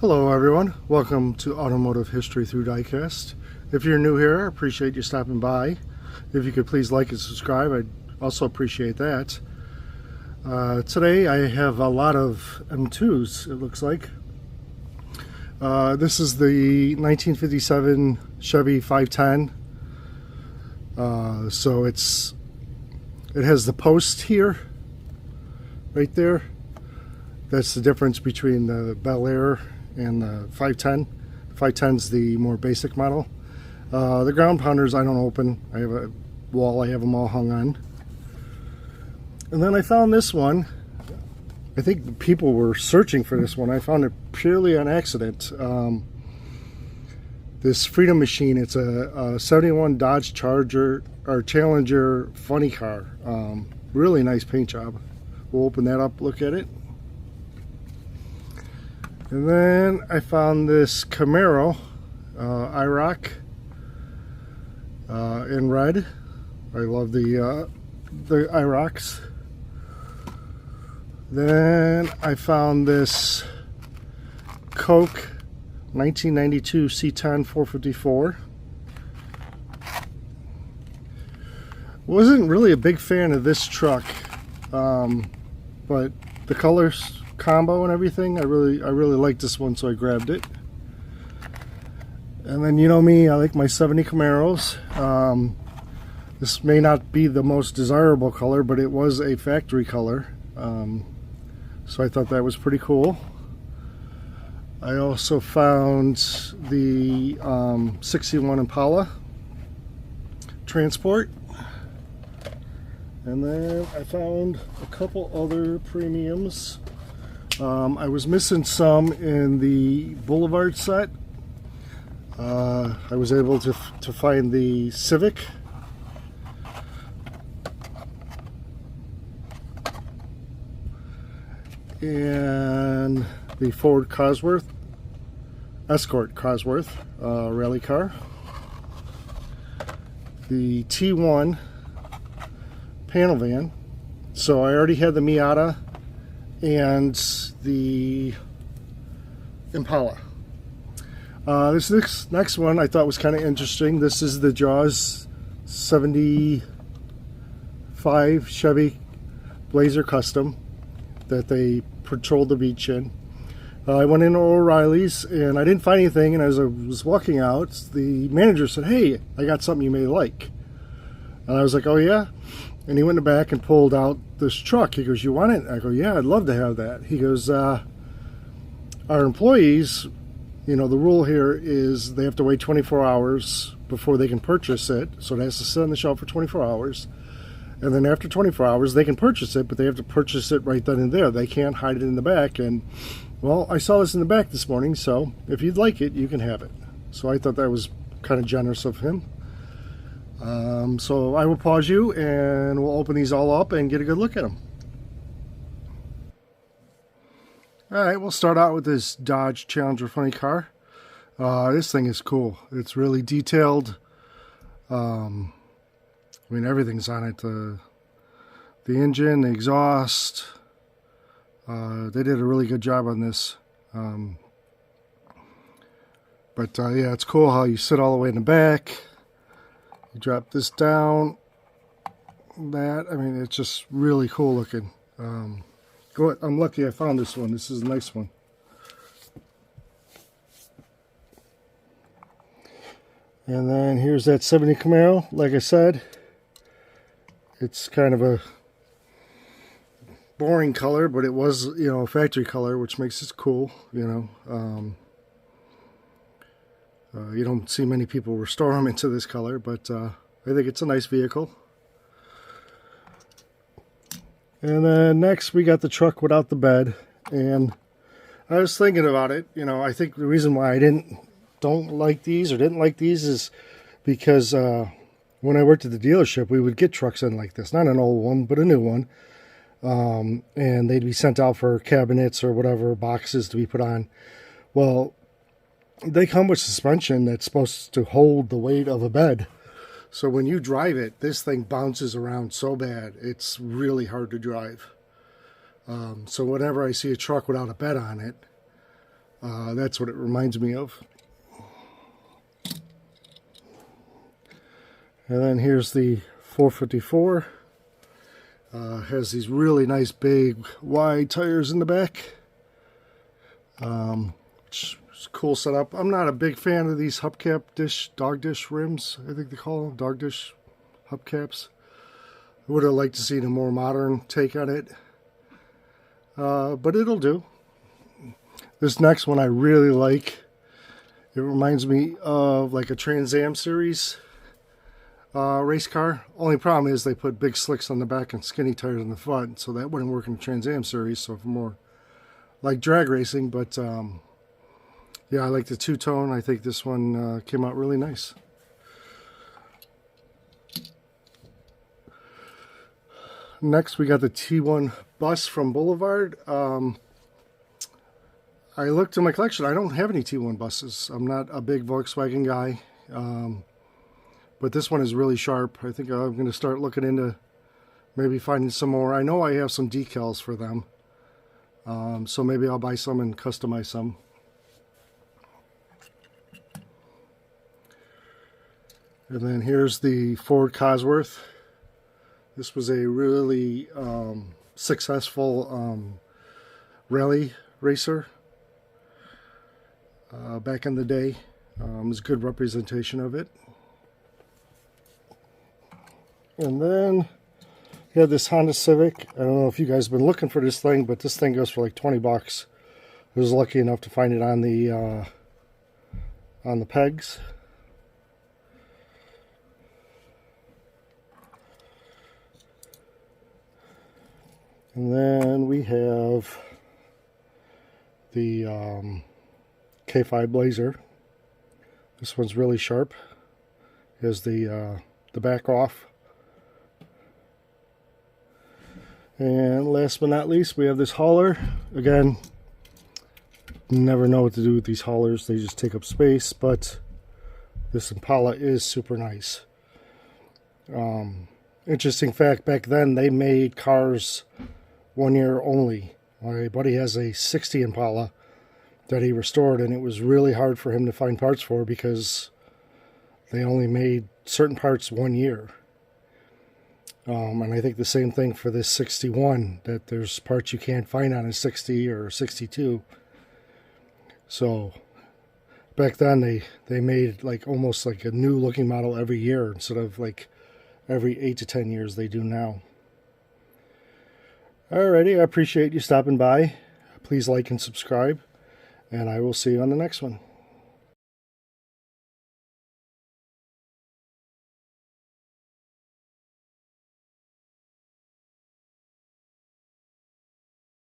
Hello everyone, welcome to Automotive History Through Diecast. If you're new here, I appreciate you stopping by. If you could please like and subscribe, I'd also appreciate that. Today I have a lot of M2s, it looks like. This is the 1957 Chevy 510. So it has the post here, right there. That's the difference between the Bel Air and the 510. The 510 is the more basic model. The ground pounders I don't open. I have a wall I have them all hung on. And then I found this one. I think people were searching for this one. I found it purely on accident. This Freedom Machine, it's a 71 Dodge Charger or Challenger funny car. Really nice paint job. We'll open that up, look at it. And then I found this Camaro IROC in red. I love the IROCs. Then I found this Coke 1992 C10 454. Wasn't really a big fan of this truck, but the colors combo and everything, I really like this one, so I grabbed it. And then, you know me, I like my 70 Camaros. This may not be the most desirable color, but it was a factory color, so I thought that was pretty cool. I also found the 61 Impala Transport, and then I found a couple other premiums. I was missing some in the Boulevard set. I was able to find the Civic. And the Ford Cosworth, Escort Cosworth rally car. The T1 panel van. So I already had the Miata and the Impala. This next one I thought was kind of interesting. This is the Jaws 75 Chevy Blazer Custom that they patrolled the beach in. I went into O'Reilly's and I didn't find anything, and as I was walking out, the manager said, "Hey, I got something you may like." And I was like, "Oh yeah?" And he went in the back and pulled out this truck. He goes, "You want it?" I go, "Yeah, I'd love to have that." He goes, "Our employees, you know, the rule here is they have to wait 24 hours before they can purchase it. So it has to sit on the shelf for 24 hours. And then after 24 hours, they can purchase it, but they have to purchase it right then and there. They can't hide it in the back. And, well, I saw this in the back this morning, so if you'd like it, you can have it." So I thought that was kind of generous of him. So I will pause you and we'll open these all up and get a good look at them. Alright, we'll start out with this Dodge Challenger funny car. This thing is cool. It's really detailed. I mean, everything's on it. The engine, the exhaust. They did a really good job on this. Yeah, it's cool how you sit all the way in the back. You drop this down. I mean, it's just really cool looking. I'm lucky I found this one. This is a nice one. And then here's that 70 Camaro. Like I said, it's kind of a boring color, but it was, you know, a factory color, which makes it cool, you know. You don't see many people restore them into this color, but I think it's a nice vehicle. And then next we got the truck without the bed, and I was thinking about it. You know, I think the reason why I didn't like these is because when I worked at the dealership, we would get trucks in like this, not an old one, but a new one, and they'd be sent out for cabinets or whatever, boxes to be put on. Well, they come with suspension that's supposed to hold the weight of a bed. So when you drive it, this thing bounces around so bad, it's really hard to drive. So whenever I see a truck without a bed on it, That's what it reminds me of. And then here's the 454. Has these really nice big wide tires in the back. It's a cool setup. I'm not a big fan of these hubcap dog dish rims. I think they call them dog dish hubcaps. I would have liked to see a more modern take on it. But it'll do. This next one I really like. It reminds me of like a Trans Am series race car. Only problem is they put big slicks on the back and skinny tires in the front, so that wouldn't work in the Trans Am series. So for more like drag racing, but yeah, I like the two-tone. I think this one came out really nice. Next, we got the T1 bus from Boulevard. I looked in my collection. I don't have any T1 buses. I'm not a big Volkswagen guy. But this one is really sharp. I think I'm going to start looking into maybe finding some more. I know I have some decals for them. So maybe I'll buy some and customize some. And then here's the Ford Cosworth. This was a really successful rally racer back in the day. It was a good representation of it. And then you have this Honda Civic. I don't know if you guys have been looking for this thing, but this thing goes for like 20 bucks. I was lucky enough to find it on the pegs. And then we have the K5 Blazer. This one's really sharp. Here's the back off. And last but not least, we have this hauler. Again, never know what to do with these haulers. They just take up space, but this Impala is super nice. Interesting fact, back then they made cars 1 year only. My buddy has a 60 Impala that he restored, and it was really hard for him to find parts for because they only made certain parts 1 year. And I think the same thing for this 61, that there's parts you can't find on a 60 or 62. So back then they made like almost like a new looking model every year instead of like every 8 to 10 years they do now. Alrighty, I appreciate you stopping by. Please like and subscribe, and I will see you on the next one.